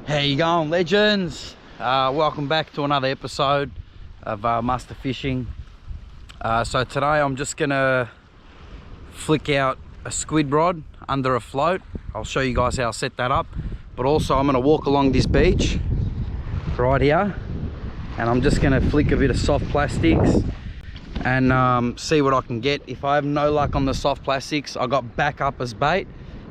How you going, legends? Welcome back to another episode of Muster Fishing. So today I'm just gonna flick out a squid rod under a float. I'll show you guys how I set that up, but also I'm gonna walk along this beach right here and I'm just gonna flick a bit of soft plastics and see what I can get. If I have no luck on the soft plastics, I got backup as bait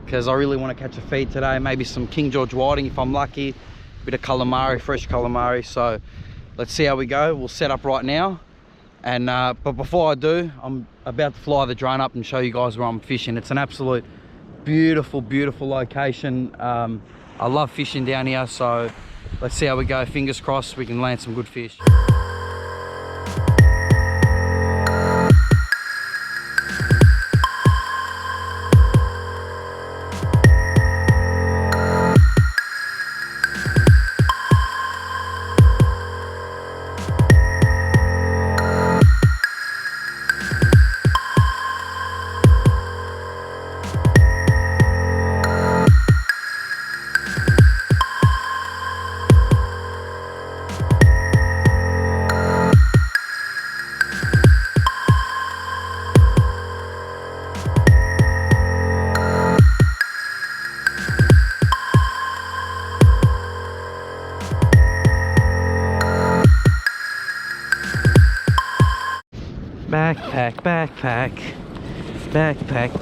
because I really want to catch a feed today. Maybe some King George whiting if I'm lucky, a bit of calamari, fresh calamari. So let's see how we go. We'll set up right now, and but before I do, I'm about to fly the drone up and show you guys where I'm fishing. It's an absolute beautiful location. I love fishing down here, so let's see how we go. Fingers crossed we can land some good fish.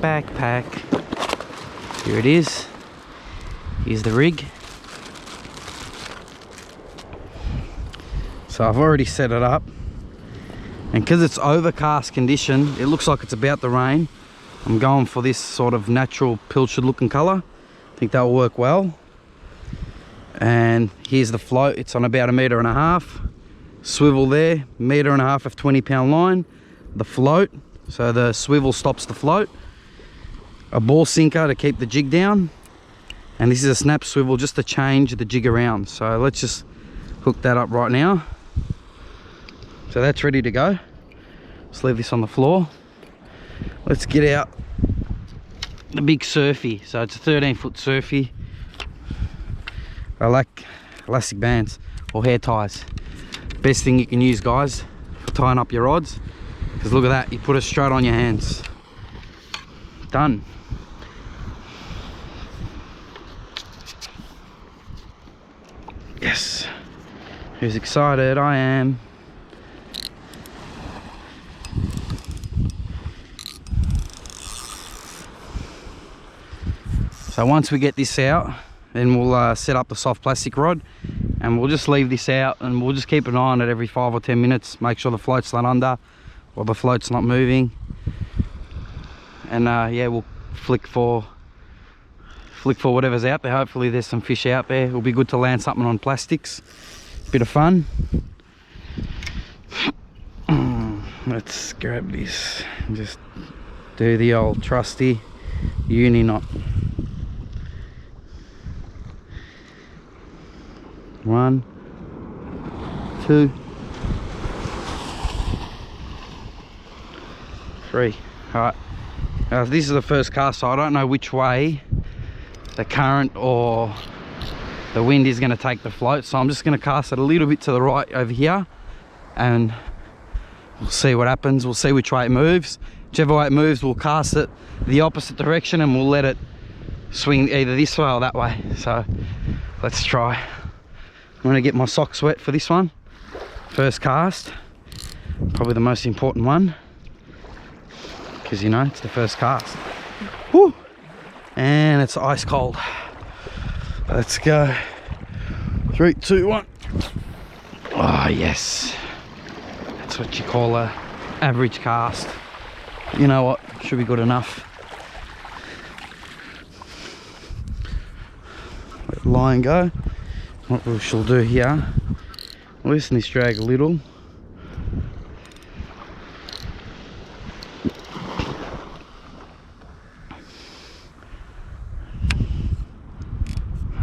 Backpack. Here it is. Here's the rig. So I've already set it up, and because it's overcast condition, it looks like it's about to rain. I'm going for this sort of natural pilchard looking color. I think that'll work well. And here's the float. It's on about 1.5 meters. Swivel there, 1.5 meters of 20-pound line. The float, so the swivel stops the float. A ball sinker to keep the jig down, and this is a snap swivel just to change the jig around. So let's just hook that up right now. So that's ready to go. Let's leave this on the floor. Let's get out the big surfy. So it's a 13-foot surfy. I like elastic bands or hair ties. Best thing you can use, guys, for tying up your rods, because look at that, you put it straight on your hands. Done. Yes. Who's excited? I am. So once we get this out, then we'll set up the soft plastic rod, and we'll just leave this out, and we'll just keep an eye on it every 5 or 10 minutes. Make sure the float's not under or the float's not moving. And yeah, we'll flick for whatever's out there. Hopefully there's some fish out there. It'll be good to land something on plastics. Bit of fun. Let's grab this and just do the old trusty uni knot. 1, 2, 3. All right. This is the first cast, so I don't know which way the current or the wind is going to take the float, so I'm just going to cast it a little bit to the right over here, and we'll see what happens. We'll see which way it moves. Whichever way it moves, we'll cast it the opposite direction, and we'll let it swing either this way or that way. So let's try. I'm going to get my socks wet for this one. First cast, probably the most important one, because you know it's the first cast. Woo! And it's ice cold. Let's go. 3, 2, 1. Oh yes, that's what you call a average cast. You know what, should be good enough. Let the line go. What we shall do here, loosen this drag a little.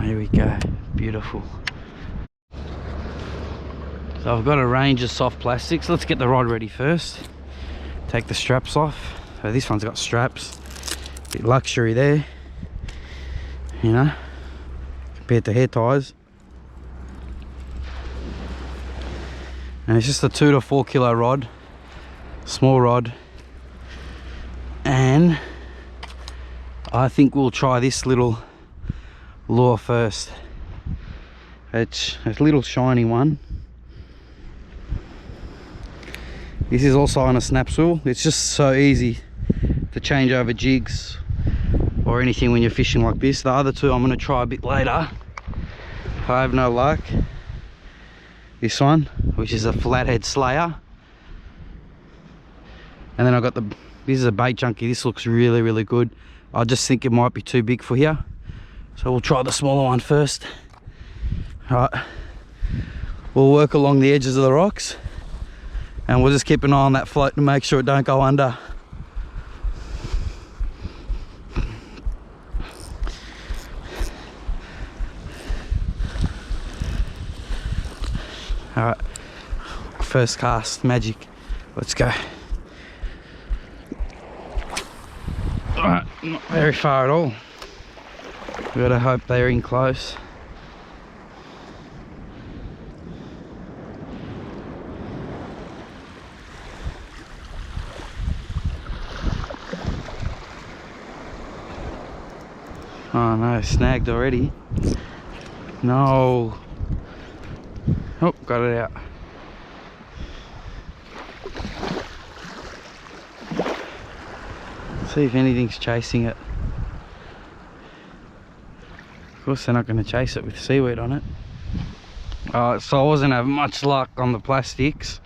Here we go, beautiful. So I've got a range of soft plastics. Let's get the rod ready first. Take the straps off. So this one's got straps. Bit luxury there, you know, compared to hair ties. And it's just a 2 to 4 kilo rod, small rod. And I think we'll try this little lure first. It's a little shiny one. This is also on a snap swivel. It's just so easy to change over jigs or anything when you're fishing like this. The other two I'm going to try a bit later if I have no luck. This one, which is a flathead slayer, and then I got this is a bait junkie. This looks really good. I just think it might be too big for here, so we'll try the smaller one first. All right, we'll work along the edges of the rocks and we'll just keep an eye on that float to make sure it don't go under. All right, first cast, magic. Let's go. All right, not very far at all. We gotta hope they're in close. Oh no, snagged already. No. Oh, got it out. See if anything's chasing it. Of course they're not going to chase it with seaweed on it. So I wasn't having much luck on the plastics,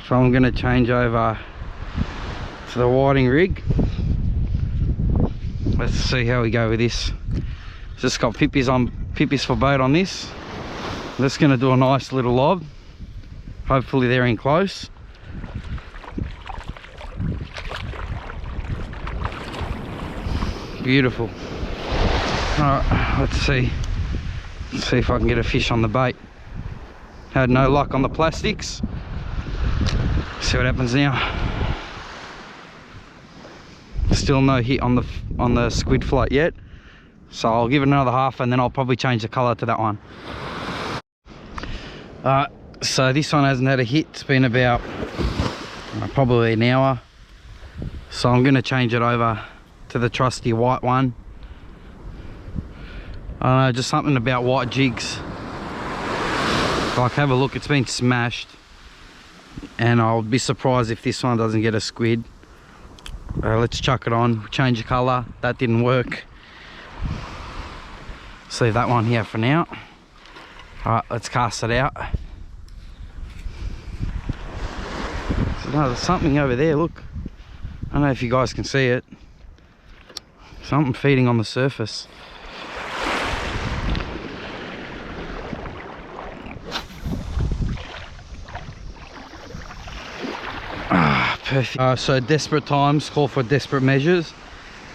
so I'm going to change over to the whiting rig. Let's see how we go with this. Just got pippies for bait on this. Just going to do a nice little lob. Hopefully they're in close. Beautiful. Alright, let's see if I can get a fish on the bait. Had no luck on the plastics. See what happens now. Still no hit on the squid float yet, so I'll give it another half and then I'll probably change the colour to that one. So this one hasn't had a hit. It's been about probably an hour, so I'm going to change it over to the trusty white one. I don't know, just something about white jigs. Like, have a look, it's been smashed, and I'll be surprised if this one doesn't get a squid. Let's chuck it on, change the colour. That didn't work. Let's leave that one here for now. Alright, let's cast it out. So, no, there's something over there, look. I don't know if you guys can see it. Something feeding on the surface. Perfect. So desperate times call for desperate measures.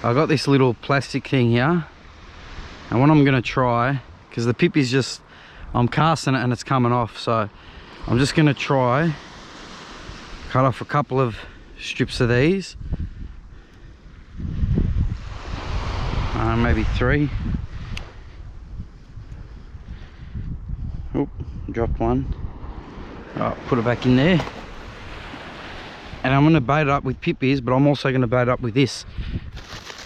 I got this little plastic thing here, and what I'm going to try, because the pip is just, I'm casting it and it's coming off, so I'm just going to try cut off a couple of strips of these, maybe 3. Oh, dropped one. Oh, put it back in there. And I'm going to bait it up with pippies, but I'm also going to bait it up with this.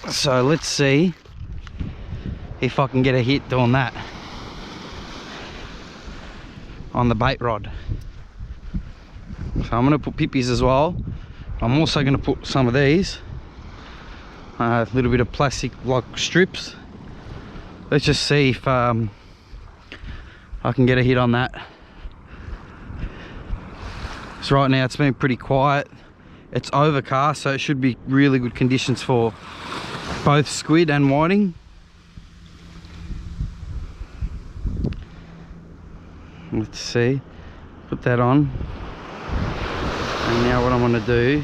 So let's see if I can get a hit doing that on the bait rod. So I'm going to put pippies as well. I'm also going to put some of these, a little bit of plastic like strips. Let's just see if I can get a hit on that. So right now it's been pretty quiet. It's overcast, so it should be really good conditions for both squid and whiting. Let's see, put that on. And now what I'm going to do,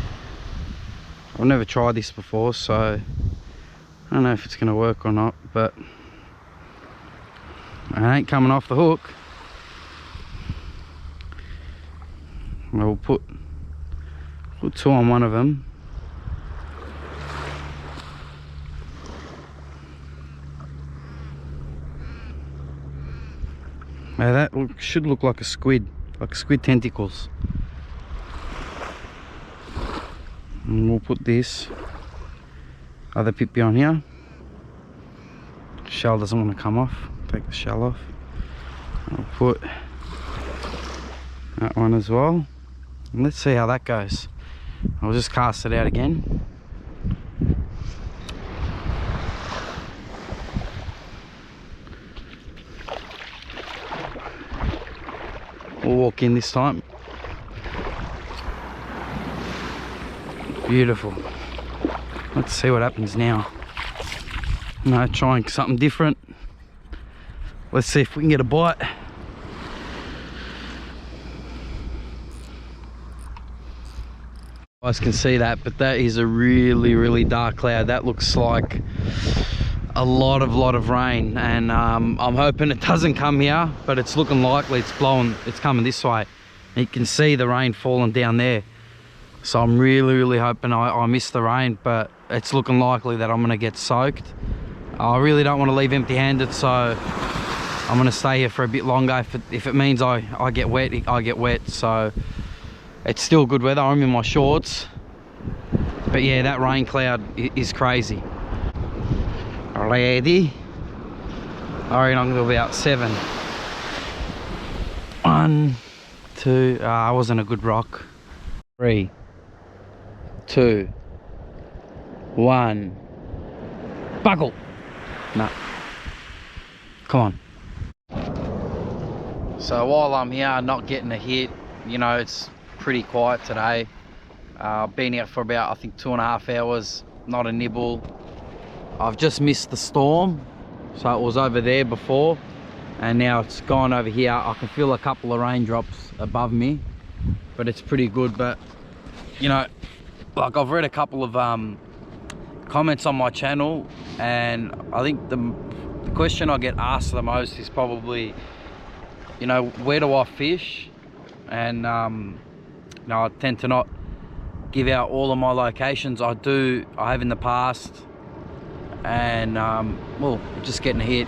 I've never tried this before, so I don't know if it's going to work or not, but it ain't coming off the hook. We'll put 2 on one of them. Now that should look like a squid. like squid tentacles. And we'll put this other pippy on here. Shell doesn't want to come off. Take the shell off. I'll put that one as well. And let's see how that goes. I'll just cast it out again. We'll walk in this time. Beautiful. Let's see what happens now. No, trying something different. Let's see if we can get a bite. You guys can see that, but that is a really dark cloud. That looks like a lot of rain, and I'm hoping it doesn't come here, but it's looking likely. It's coming this way. And you can see the rain falling down there, so I'm really hoping I miss the rain, but it's looking likely that I'm gonna get soaked. I really don't want to leave empty-handed, so I'm gonna stay here for a bit longer. If it means I get wet, I get wet. So it's still good weather. I'm in my shorts, but yeah, that rain cloud is crazy. Ready? I reckon I'm gonna do about 7. 1, 2. I wasn't a good rock. 3, 2, 1. Buckle. No. Come on. So while I'm here not getting a hit, you know, it's pretty quiet today. Been out for about, I think, 2.5 hours. Not a nibble. I've just missed the storm, so it was over there before, and now it's gone over here. I can feel a couple of raindrops above me, but it's pretty good. But you know, like, I've read a couple of comments on my channel, and I think the question I get asked the most is probably, you know, where do I fish? And you know, I tend to not give out all of my locations. I have in the past. And well, just getting a hit.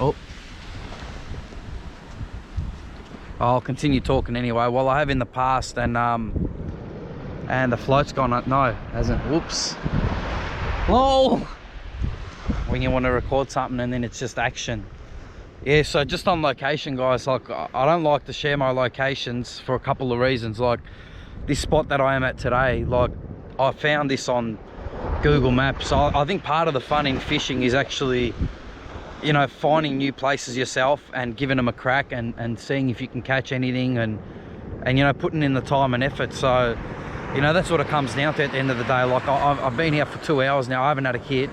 Oh, I'll continue talking anyway. Well, I have in the past, and the float's gone up. No, hasn't. Whoops. Whoa! When you want to record something and then it's just action. Yeah, so just on location, guys, like, I don't like to share my locations for a couple of reasons. Like this spot that I am at today, like, I found this on Google Maps. So I think part of the fun in fishing is actually, you know, finding new places yourself and giving them a crack, and seeing if you can catch anything, and you know, putting in the time and effort. So, you know, that's what it comes down to at the end of the day. Like, I've been here for 2 hours now. I haven't had a hit.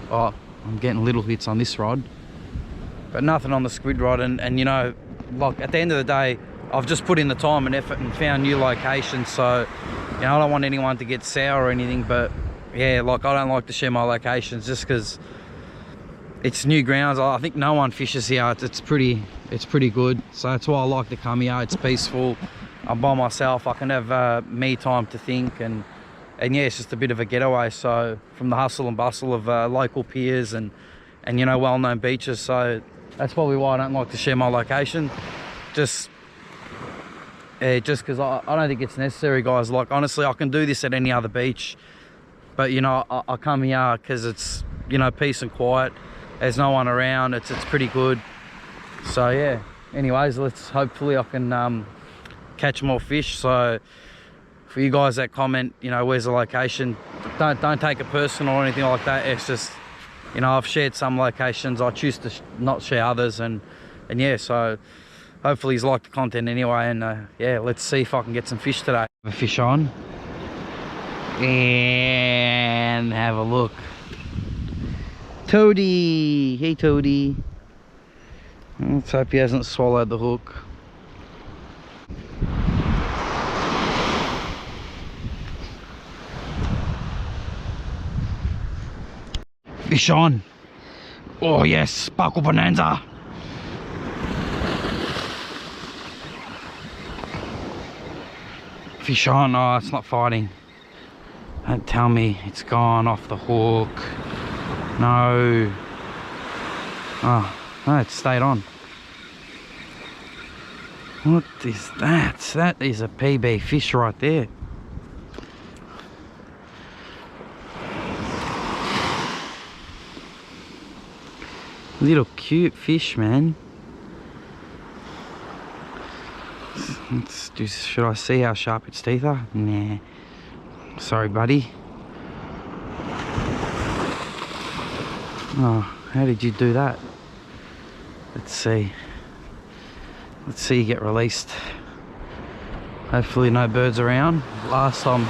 Oh, I'm getting little hits on this rod, but nothing on the squid rod. And you know, like, at the end of the day, I've just put in the time and effort and found new locations. So, you know, I don't want anyone to get sour or anything, but yeah, like, I don't like to share my locations just because it's new grounds. I think no one fishes here. It's pretty good. So that's why I like to come here. It's peaceful. I'm by myself. I can have me time to think, and yeah, it's just a bit of a getaway. So from the hustle and bustle of local piers and you know, well-known beaches. So that's probably why I don't like to share my location. Just because I don't think it's necessary, guys. Like, honestly, I can do this at any other beach. But, you know, I come here because it's, you know, peace and quiet. There's no one around. It's pretty good. So, yeah. Anyways, hopefully I can catch more fish. So, for you guys that comment, you know, where's the location, don't take it personal or anything like that. It's just, you know, I've shared some locations. I choose to not share others. And yeah, so hopefully he's liked the content anyway. And, yeah, let's see if I can get some fish today. Have a fish on. And have a look. Toady! Hey, Toady. Let's hope he hasn't swallowed the hook. Fish on. Oh yes, sparkle bonanza. Fish on. Oh, it's not fighting. Don't tell me it's gone off the hook. No. Oh, no, it stayed on. What is that? That is a PB fish right there. Little cute fish, man. Should I see how sharp its teeth are? Nah. Sorry, buddy. Oh, how did you do that? Let's see. Let's see you get released. Hopefully no birds around. Last time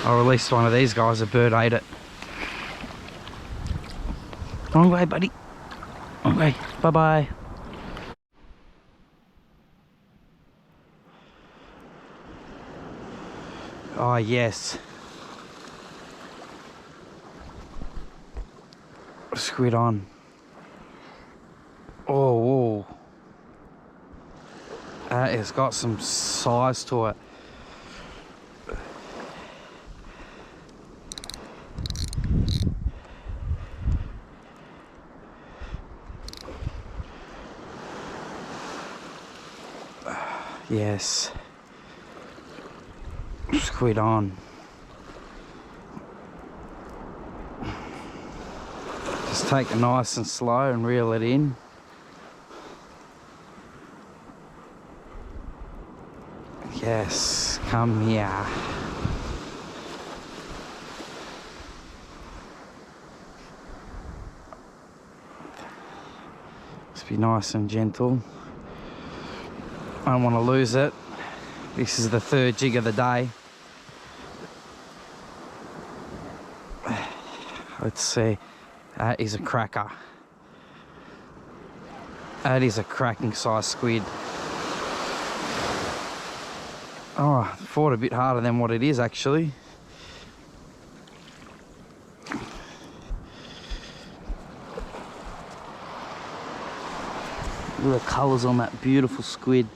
I released one of these guys, a bird ate it. Wrong way, buddy. Wrong way. Bye-bye. Oh, yes. Squid on. Oh, whoa. It's got some size to it. Yes. Squid on. Just take it nice and slow and reel it in. Yes, come here. Just be nice and gentle. I don't want to lose it. This is the third jig of the day. Let's see. That is a cracker. That is a cracking size squid. Oh, I fought a bit harder than what it is actually. Look at the colours on that beautiful squid.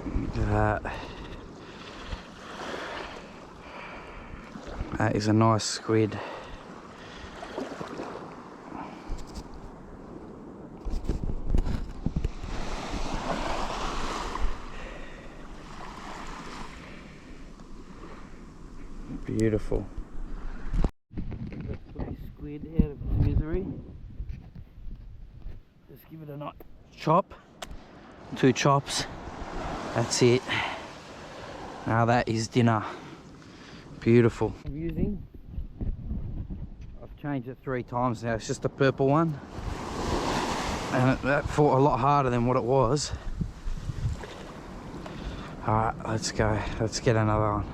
Look at that. That is a nice squid. Beautiful. Let's put this squid out of its misery. Just give it a nice chop. 2 chops. That's it. Now that is dinner. Beautiful. I'm using. I've changed it 3 times now. It's just a purple one, and that fought a lot harder than what it was. All right, let's go. Let's get another one.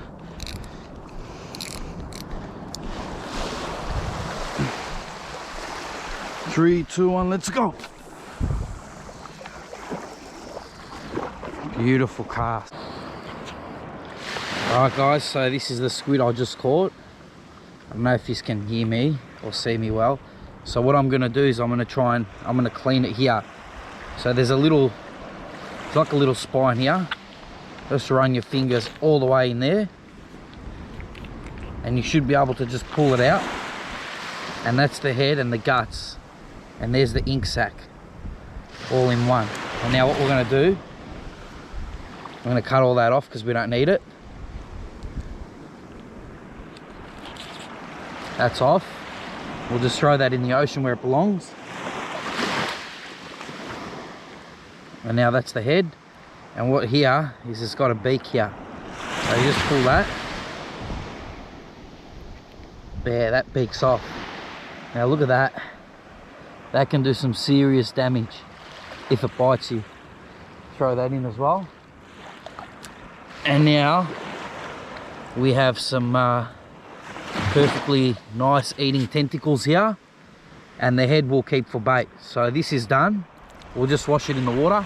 Three, 2, 1, let's go. Beautiful cast. Alright guys, so this is the squid I just caught. I don't know if you can hear me or see me well. So what I'm going to do is I'm going to clean it here. So there's a little, it's like a little spine here. Just run your fingers all the way in there. And you should be able to just pull it out. And that's the head and the guts. And there's the ink sac. All in one. And now what we're going to do, I'm going to cut all that off because we don't need it. That's off. We'll just throw that in the ocean where it belongs. And now that's the head. And what here is it's got a beak here. So you just pull that. There, that beak's off. Now look at that. That can do some serious damage if it bites you. Throw that in as well. And now we have some perfectly nice eating tentacles here, and the head will keep for bait. So this is done. We'll just wash it in the water.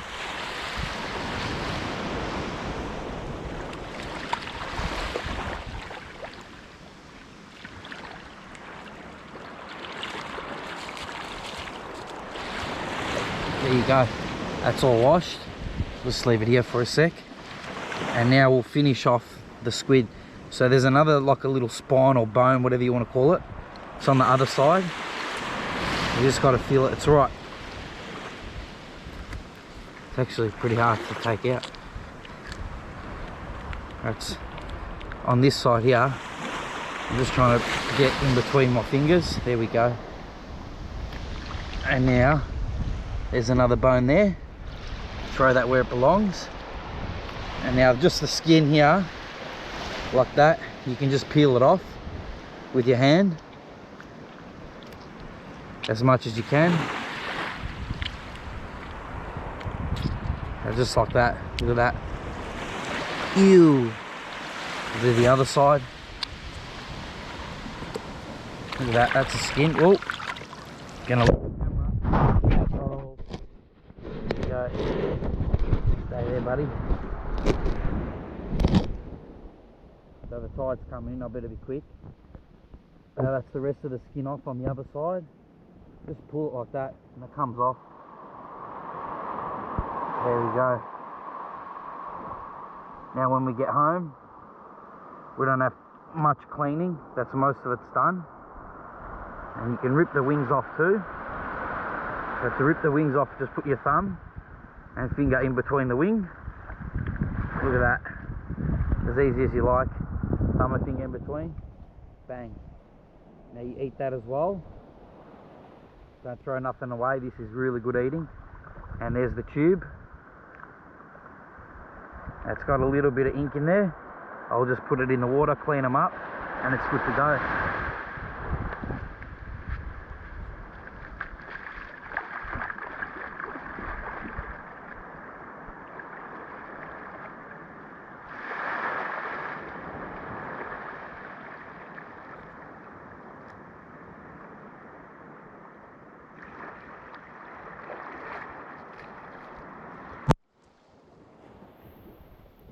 There you go. That's all washed. Just leave it here for a sec. And now we'll finish off the squid. So there's another, like a little spine or bone, whatever you want to call it. It's on the other side. You just got to feel it. It's right. It's actually pretty hard to take out. That's on this side here. I'm just trying to get in between my fingers. There we go. And now there's another bone there. Throw that where it belongs. And now just the skin here, like that, you can just peel it off with your hand as much as you can. And just like that. Look at that. Ew. Do the other side. Look at that. That's the skin. Oh, gonna look at the camera. Oh, there you go. Stay there, buddy. So the tide's coming in, I better be quick. Now that's the rest of the skin off on the other side. Just pull it like that and it comes off. There we go. Now when we get home, we don't have much cleaning. That's most of it's done. And you can rip the wings off too. So to rip the wings off, just put your thumb and finger in between the wing. Look at that. As easy as you like. Thumb and finger in between. Bang. Now you eat that as well. Don't throw nothing away. This is really good eating. And there's the tube. It's got a little bit of ink in there. I'll just put it in the water, clean them up, and it's good to go.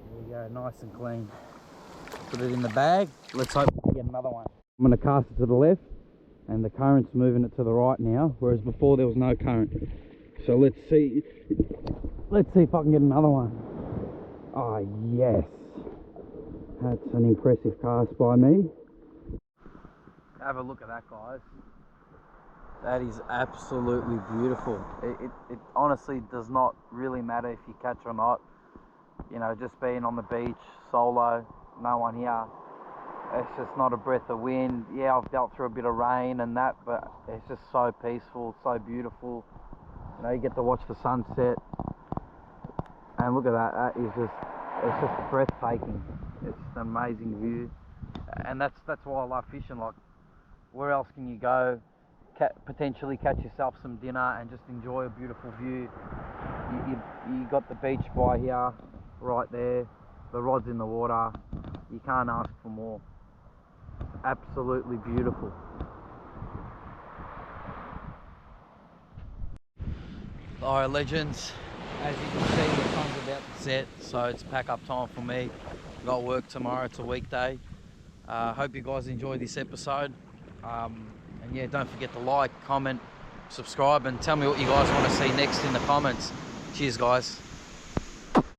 There we go, nice and clean. Put it in the bag. Let's hope we get another one. I'm going to cast it to the left, and the current's moving it to the right now, whereas before there was no current. So let's see if I can get another one. Oh yes, that's an impressive cast by me. Have a look at that, guys. That is absolutely beautiful. It honestly does not really matter if you catch or not. You know, just being on the beach, solo, no one here. It's just not a breath of wind. Yeah, I've dealt through a bit of rain and that, but it's just so peaceful, so beautiful. You know, you get to watch the sunset. And look at that, it's just breathtaking. It's an amazing view. And that's why I love fishing. Like, where else can you go? Potentially catch yourself some dinner and just enjoy a beautiful view. You got the beach by here, right there. The rod's in the water. You can't ask for more. Absolutely beautiful. Alright, legends, as you can see, the sun's about to set, so it's pack up time for me. Got work tomorrow, it's a weekday. Hope you guys enjoyed this episode. And yeah, don't forget to like, comment, subscribe, and tell me what you guys want to see next in the comments. Cheers, guys.